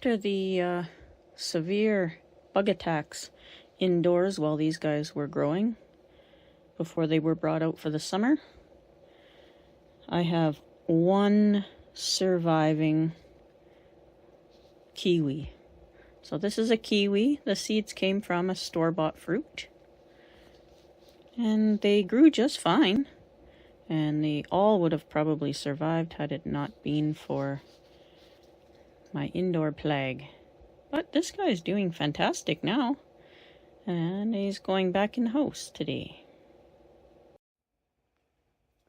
After the severe bug attacks indoors while these guys were growing, before they were brought out for the summer, I have one surviving kiwi. So this is a kiwi. The seeds came from a store-bought fruit. And they grew just fine. And they all would have probably survived had it not been for my indoor plague. But this guy's doing fantastic now. And he's going back in the house today.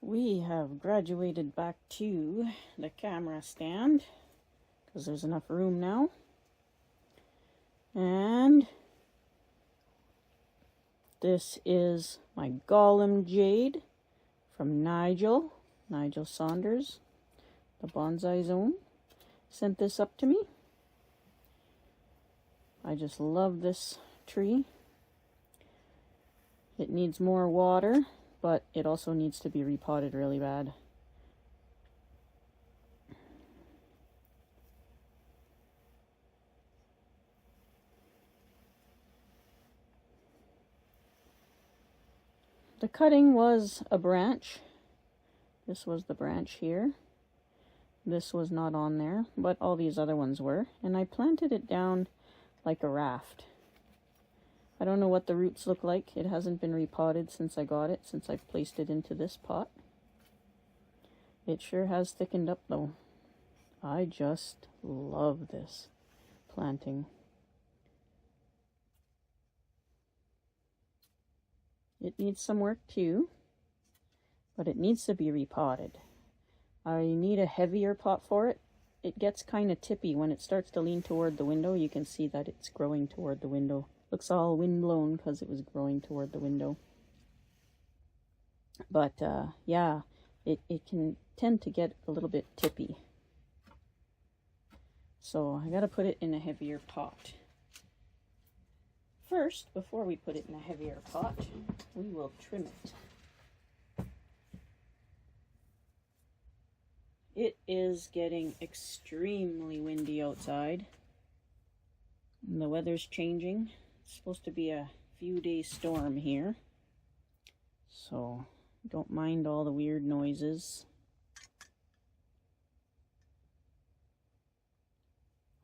We have graduated back to the camera stand because there's enough room now. And this is my Gollum Jade from Nigel Saunders, the Bonsai Zone. Sent this up to me. I just love this tree. It needs more water, but it also needs to be repotted really bad. The cutting was a branch. This was the branch here. This was not on there, but all these other ones were. And I planted it down like a raft. I don't know what the roots look like. It hasn't been repotted since I got it, since I placed it into this pot. It sure has thickened up though. I just love this planting. It needs some work too, but it needs to be repotted. I need a heavier pot for it. It gets kind of tippy when it starts to lean toward the window. You can see that it's growing toward the window. Looks all windblown because it was growing toward the window. But yeah, it can tend to get a little bit tippy. So I gotta put it in a heavier pot. First, before we put it in a heavier pot, we will trim it. It is getting extremely windy outside. And the weather's changing. It's supposed to be a few days storm here. So don't mind all the weird noises.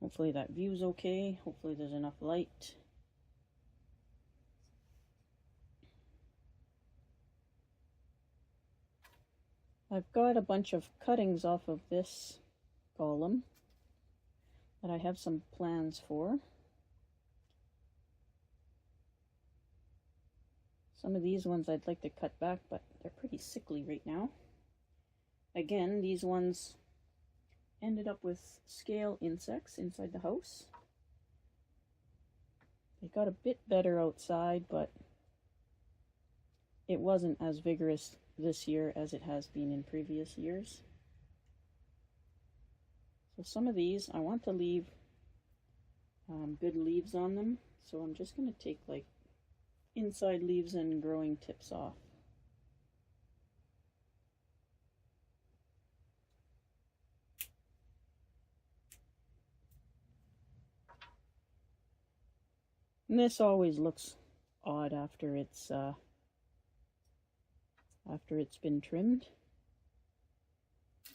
Hopefully that view's okay. Hopefully there's enough light. I've got a bunch of cuttings off of this Gollum that I have some plans for. Some of these ones I'd like to cut back, but they're pretty sickly right now. Again, these ones ended up with scale insects inside the house. They got a bit better outside, but it wasn't as vigorous this year as it has been in previous years. So some of these I want to leave good leaves on them, so I'm just going to take like inside leaves and growing tips off. And this always looks odd after it's been trimmed.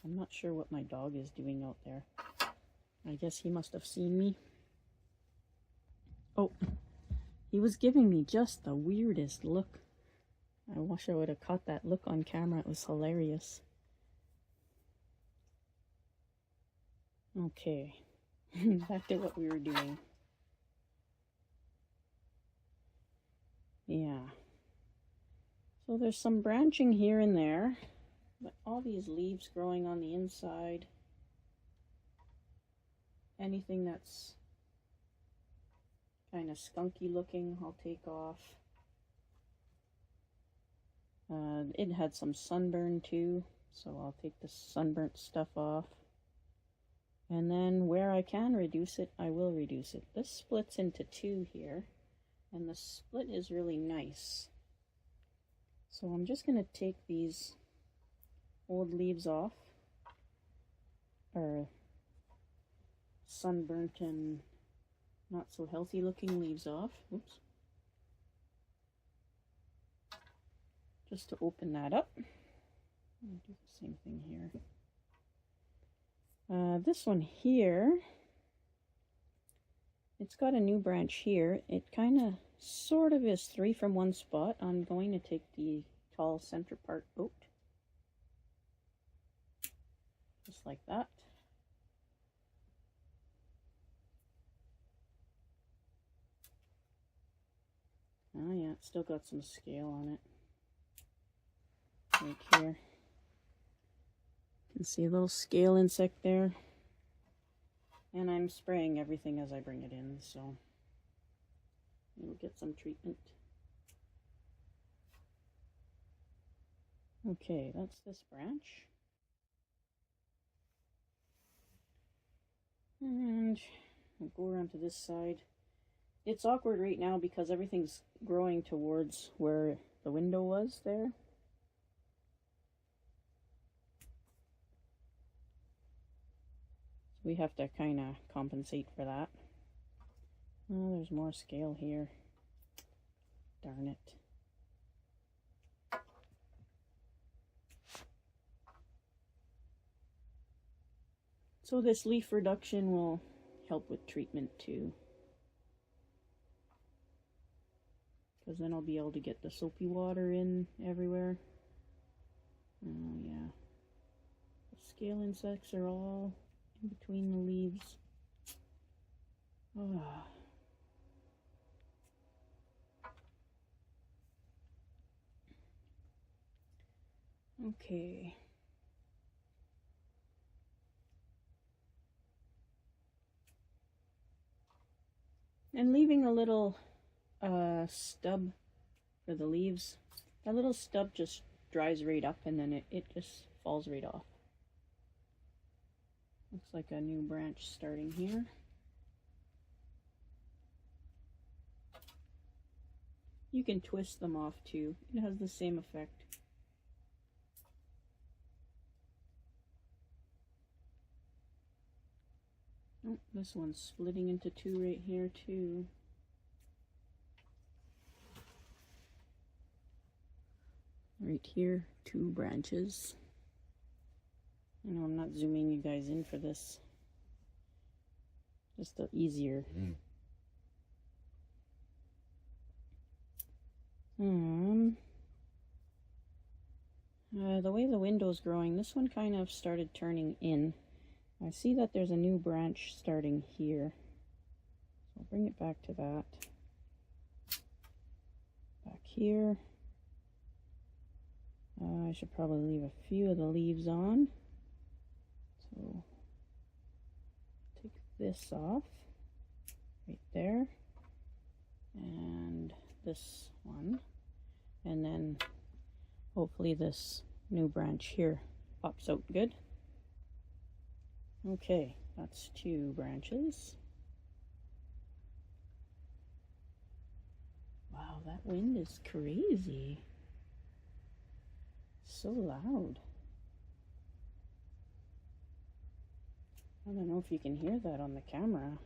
I'm not sure what my dog is doing out there. I guess he must have seen me. Oh, he was giving me just the weirdest look. I wish I would have caught that look on camera. It was hilarious. Okay, back to what we were doing. Yeah. So there's some branching here and there, but all these leaves growing on the inside, anything that's kind of skunky looking, I'll take off. It had some sunburn too, so I'll take the sunburnt stuff off. And then where I can reduce it, I will reduce it. This splits into two here, and the split is really nice. So I'm just going to take these old leaves off, or sunburnt and not so healthy looking leaves off. Oops. Just to open that up. I'll do the same thing here. This one here, it's got a new branch here. It kind of sort of is 3 from one spot. I'm going to take the tall center part out. Just like that. Oh yeah, it's still got some scale on it. Right here. You can see a little scale insect there. And I'm spraying everything as I bring it in, so it'll get some treatment. Okay, that's this branch. And I'll go around to this side. It's awkward right now because everything's growing towards where the window was there. We have to kind of compensate for that. Oh, there's more scale here. Darn it. So this leaf reduction will help with treatment too. Because then I'll be able to get the soapy water in everywhere. Oh yeah. The scale insects are all in between the leaves. Oh. Okay. And leaving a little stub for the leaves. That little stub just dries right up and then it just falls right off. Looks like a new branch starting here. You can twist them off too. It has the same effect. Oh, this one's splitting into 2 right here too. Right here, 2 branches. I know I'm not zooming you guys in for this. Just easier. The way the window's growing, this one kind of started turning in. I see that there's a new branch starting here. So I'll bring it back to that. Back here. I should probably leave a few of the leaves on. So take this off right there. And this one. And then hopefully this new branch here pops out good. Okay, that's 2 branches. Wow, that wind is crazy. So loud. I don't know if you can hear that on the camera.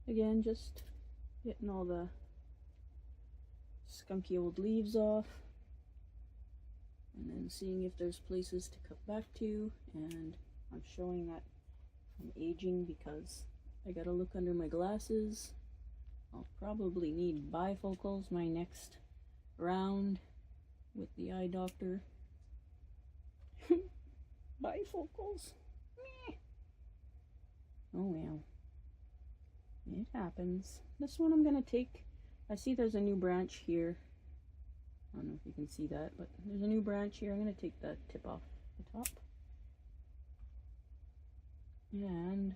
Again, just getting all the skunky old leaves off and then seeing if there's places to cut back to, and I'm showing that I'm aging because I gotta look under my glasses. I'll probably need bifocals my next round with the eye doctor. Bifocals? Meh. Oh well. It happens. This one I'm gonna take. I see there's a new branch here. I don't know if you can see that, but there's a new branch here. I'm gonna take that tip off the top. And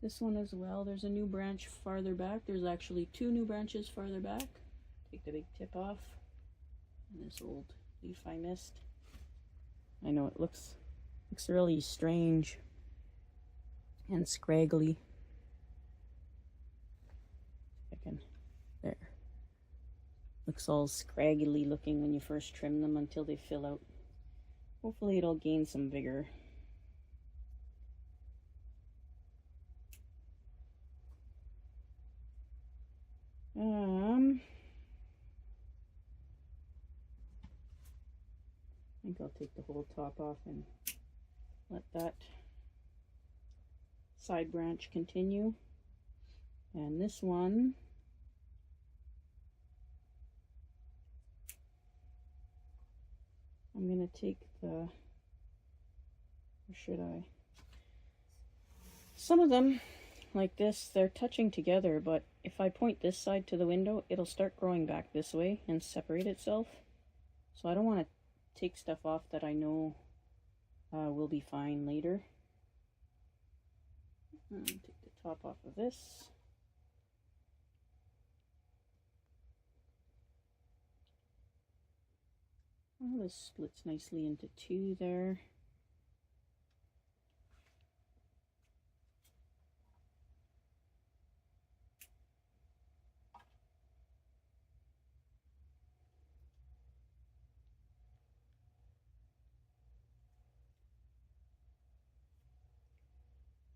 this one as well. There's a new branch farther back. There's actually 2 new branches farther back. Take the big tip off. And this old leaf I missed. I know it looks really strange and scraggly. I can, there. Looks all scraggly looking when you first trim them until they fill out. Hopefully it'll gain some vigor. I think I'll take the whole top off and let that side branch continue. And this one, I'm going to take the, or should I? Some of them, like this, they're touching together, but if I point this side to the window, it'll start growing back this way and separate itself. So I don't want to take stuff off that I know will be fine later. Take the top off of this. Oh, this splits nicely into two there.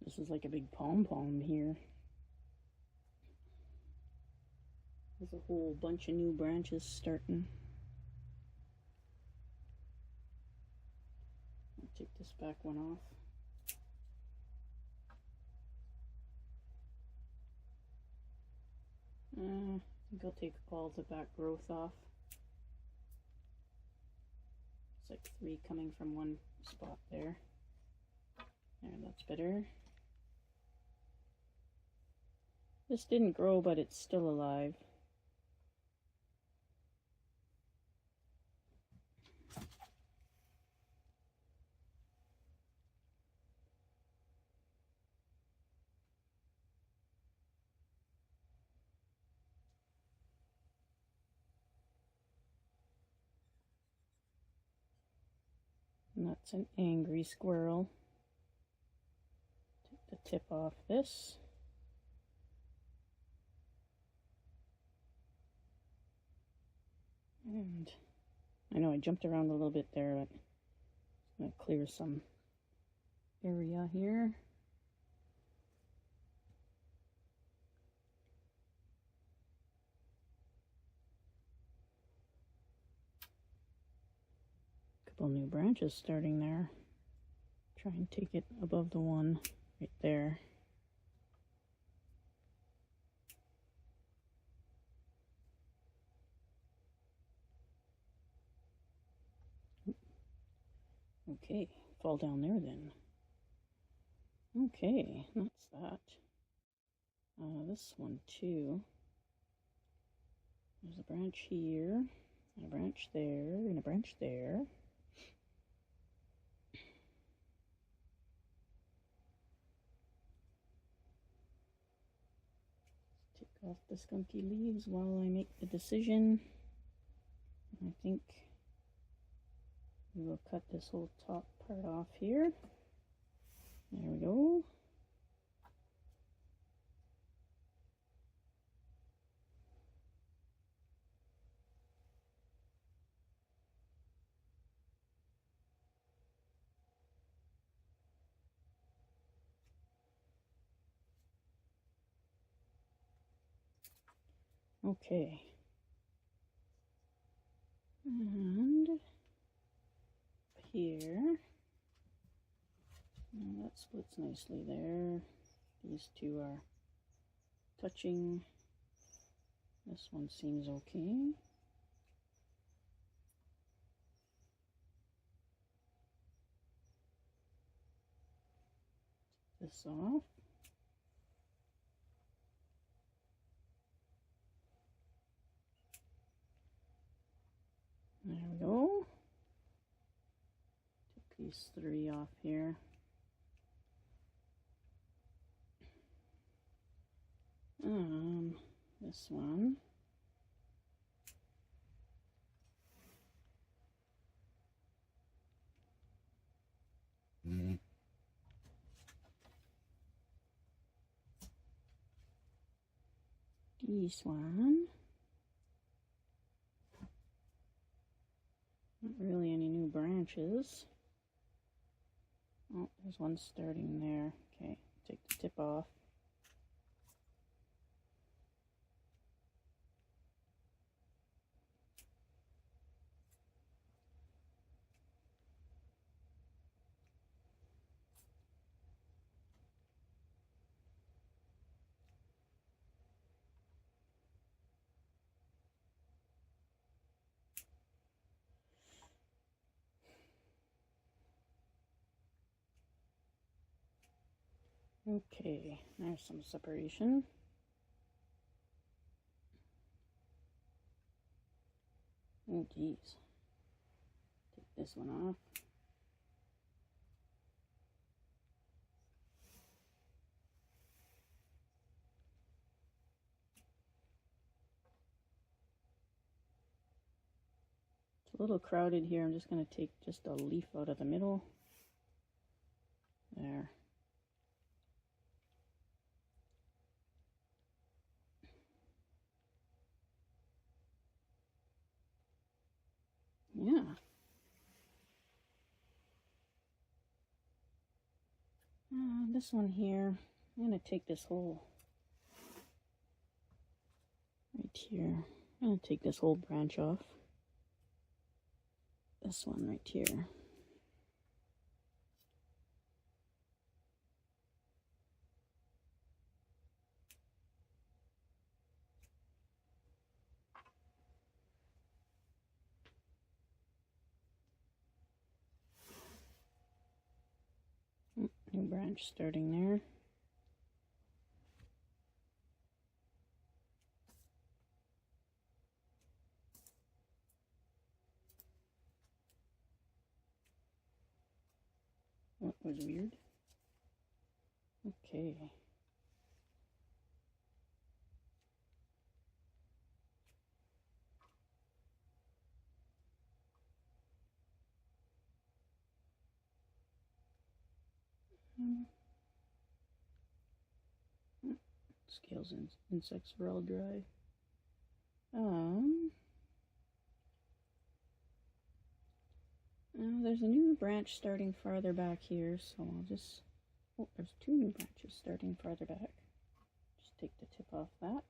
This is like a big pom-pom here. There's a whole bunch of new branches starting. I'll take this back one off. I think I'll take all the back growth off. It's like 3 coming from one spot there. There, that's better. This didn't grow, but it's still alive. And that's an angry squirrel. Take the tip off this. And I know I jumped around a little bit there, but I'm going to clear some area here. Couple new branches starting there. Try and take it above the one right there. Okay, fall down there then. Okay, that's that. This one too. There's a branch here, and a branch there, and a branch there. Take off the skunky leaves while I make the decision. I think we will cut this whole top part off here. There we go. Okay. And here, and that splits nicely there. These two are touching. This one seems okay. Take this off. There we go. Take these 3 off here. This one. this one. Not really any new branches. Oh, there's one starting there. Okay, take the tip off. Okay, there's some separation. Oh geez. Take this one off. It's a little crowded here. I'm just going to take just a leaf out of the middle. There. Yeah. This one here, I'm going to take this whole, right here, I'm going to take this whole branch off. This one right here. New branch starting there. That was weird. Okay. Scales and insects are all dry. There's a new branch starting farther back here, so I'll just... Oh, there's two new branches starting farther back. Just take the tip off that.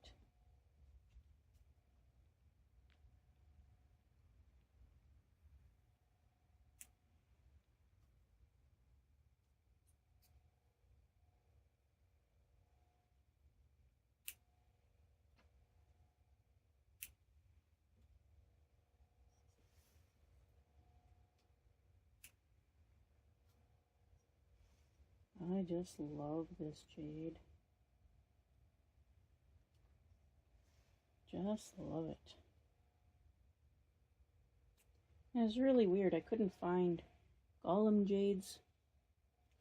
I just love this jade. Just love it. And it's really weird. I couldn't find Gollum Jades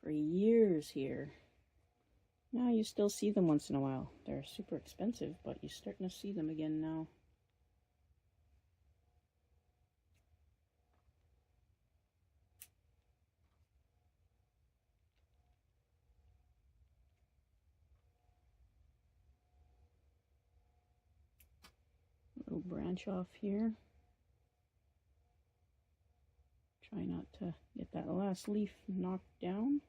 for years here. Now you still see them once in a while. They're super expensive, but you're starting to see them again now. Little branch off here. Try not to get that last leaf knocked down.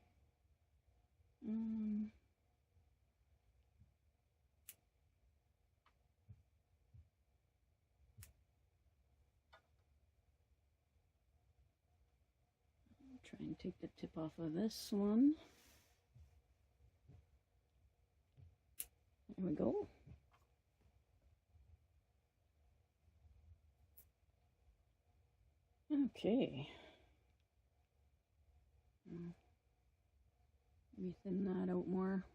Try and take the tip off of this one. There we go. Okay. Maybe thin that out more.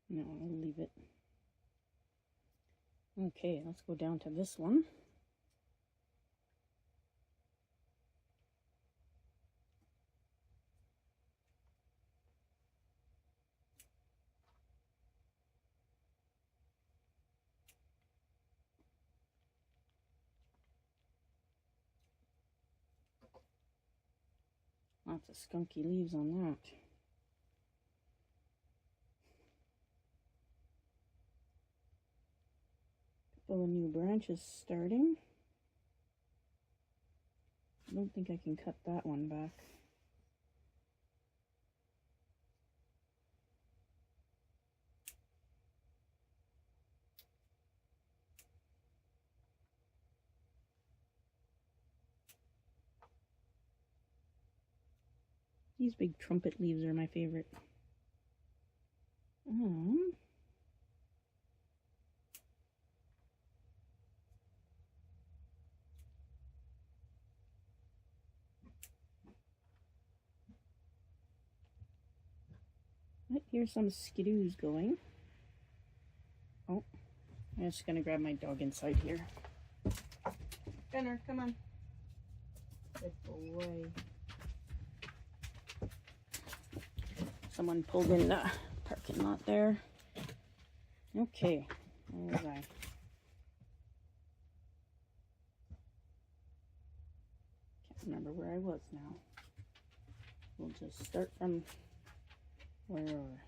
No, I'll leave it. Okay, let's go down to this one. Lots of skunky leaves on that. Couple of new branches starting. I don't think I can cut that one back. These big trumpet leaves are my favorite. I hear some skidoos going. Oh, I'm just gonna grab my dog inside here. Gunner, come on. Good boy. Someone pulled in the parking lot there. Okay, where was I? Can't remember where I was now. We'll just start from wherever.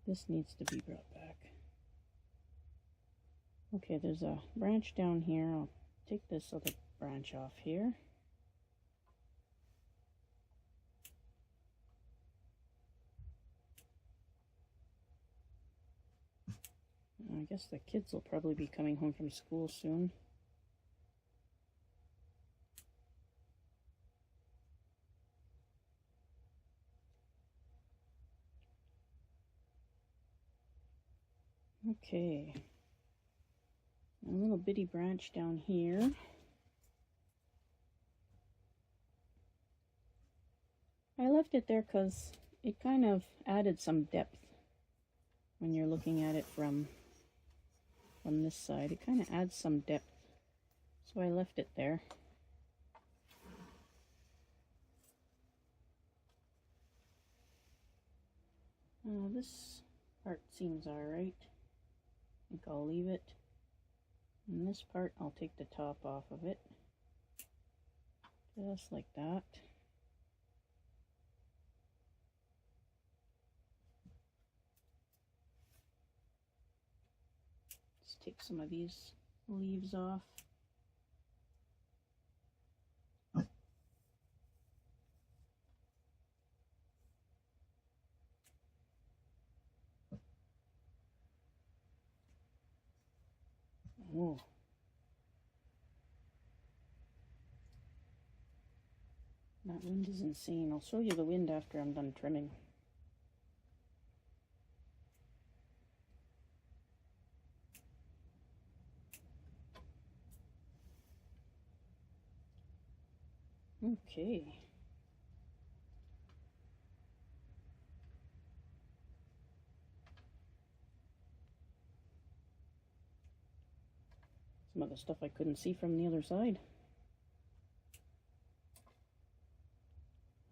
This needs to be brought back. Okay, there's a branch down here. I'll take this other branch off here. I guess the kids will probably be coming home from school soon. Okay, a little bitty branch down here. I left it there because it kind of added some depth when you're looking at it from this side. It kind of adds some depth, so I left it there. This part seems alright. I think I'll leave it. And this part, I'll take the top off of it. Just like that. Let's take some of these leaves off. Whoa. That wind is insane. I'll show you the wind after I'm done trimming. Okay. Some of the stuff I couldn't see from the other side.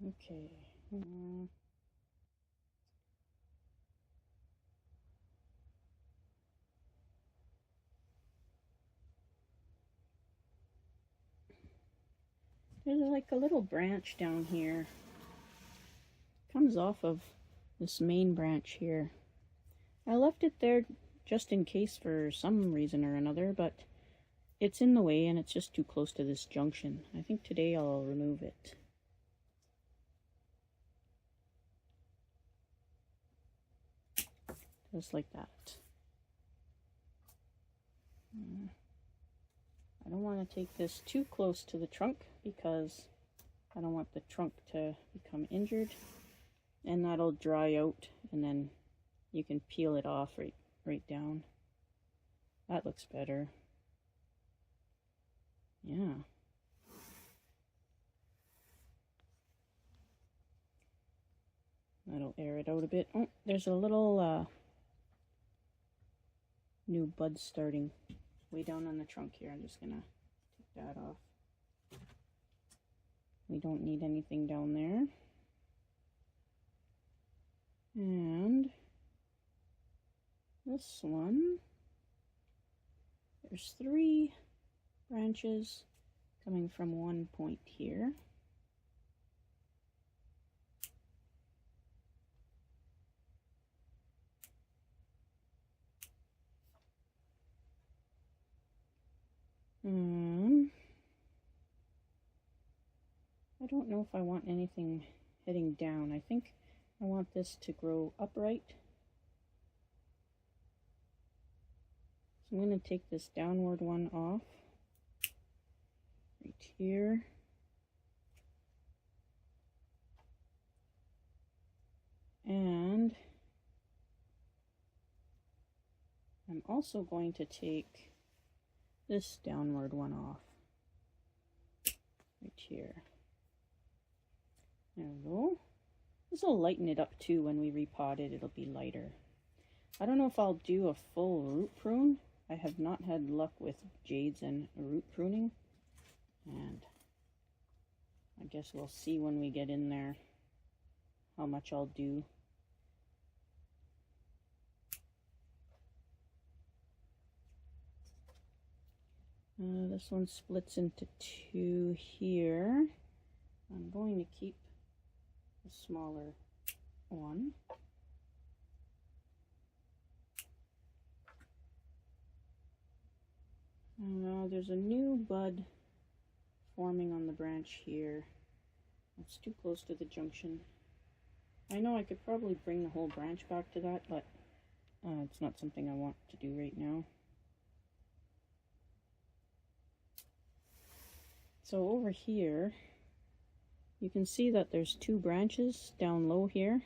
Okay. There's like a little branch down here. Comes off of this main branch here. I left it there just in case for some reason or another, but it's in the way and it's just too close to this junction. I think today I'll remove it. Just like that. I don't want to take this too close to the trunk because I don't want the trunk to become injured, and that'll dry out and then you can peel it off right down. That looks better. Yeah. That'll air it out a bit. Oh, there's a little new bud starting way down on the trunk here. I'm just gonna take that off. We don't need anything down there. And this one, there's 3 branches coming from one point here. I don't know if I want anything heading down. I think I want this to grow upright. So I'm going to take this downward one off right here. And I'm also going to take this downward one off right here. There we go. This will lighten it up too when we repot it. It'll be lighter. I don't know if I'll do a full root prune. I have not had luck with jades and root pruning. And I guess we'll see when we get in there how much I'll do. This one splits into two here. I'm going to keep the smaller one. There's a new bud forming on the branch here. It's too close to the junction. I know I could probably bring the whole branch back to that, but it's not something I want to do right now. So over here, you can see that there's two branches down low here.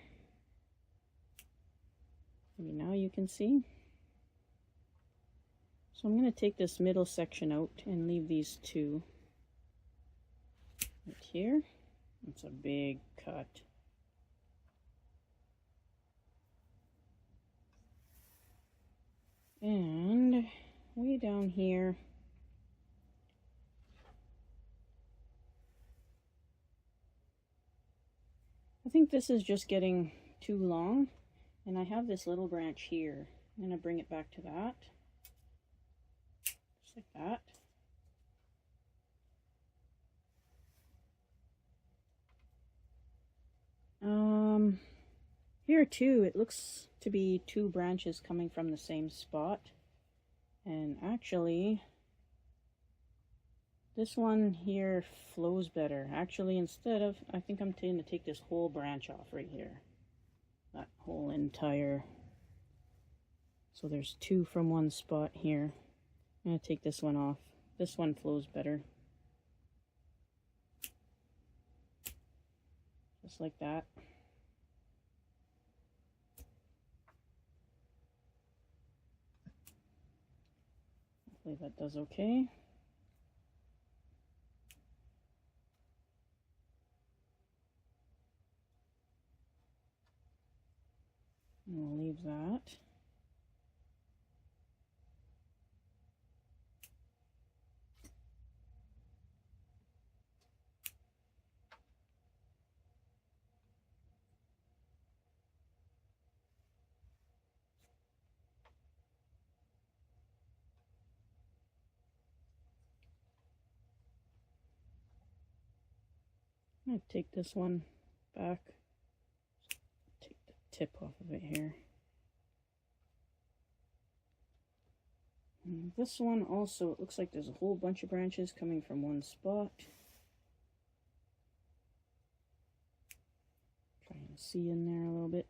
Maybe now you can see. So I'm going to take this middle section out and leave these two right here. It's a big cut. And way down here, I think this is just getting too long, and I have this little branch here. I'm going to bring it back to that, just like that. Here too, it looks to be two branches coming from the same spot, and actually this one here flows better. Actually, instead of, I think I'm going to take this whole branch off right here. That whole entire. So there's two from one spot here. I'm going to take this one off. This one flows better. Just like that. Hopefully that does okay. And we'll leave that. I'm going to take this one back. Take the tip off of it here. And this one also, it looks like there's a whole bunch of branches coming from one spot. Try and see in there a little bit.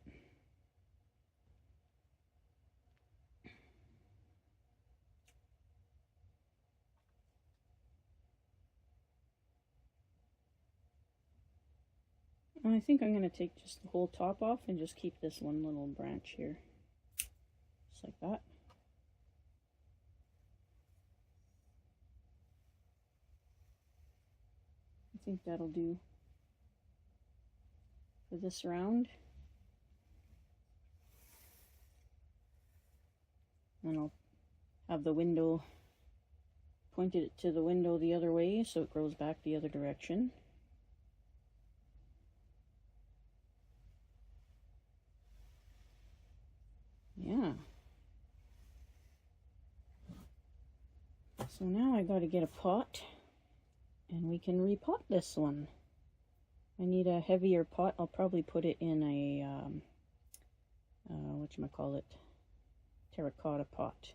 I think I'm going to take just the whole top off and just keep this one little branch here. Just like that. I think that'll do for this round. And I'll have the window pointed to the window the other way so it grows back the other direction. Yeah. So now I got to get a pot and we can repot this one. I need a heavier pot. I'll probably put it in a whatchamacallit, terracotta pot.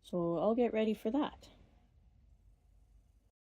So I'll get ready for that.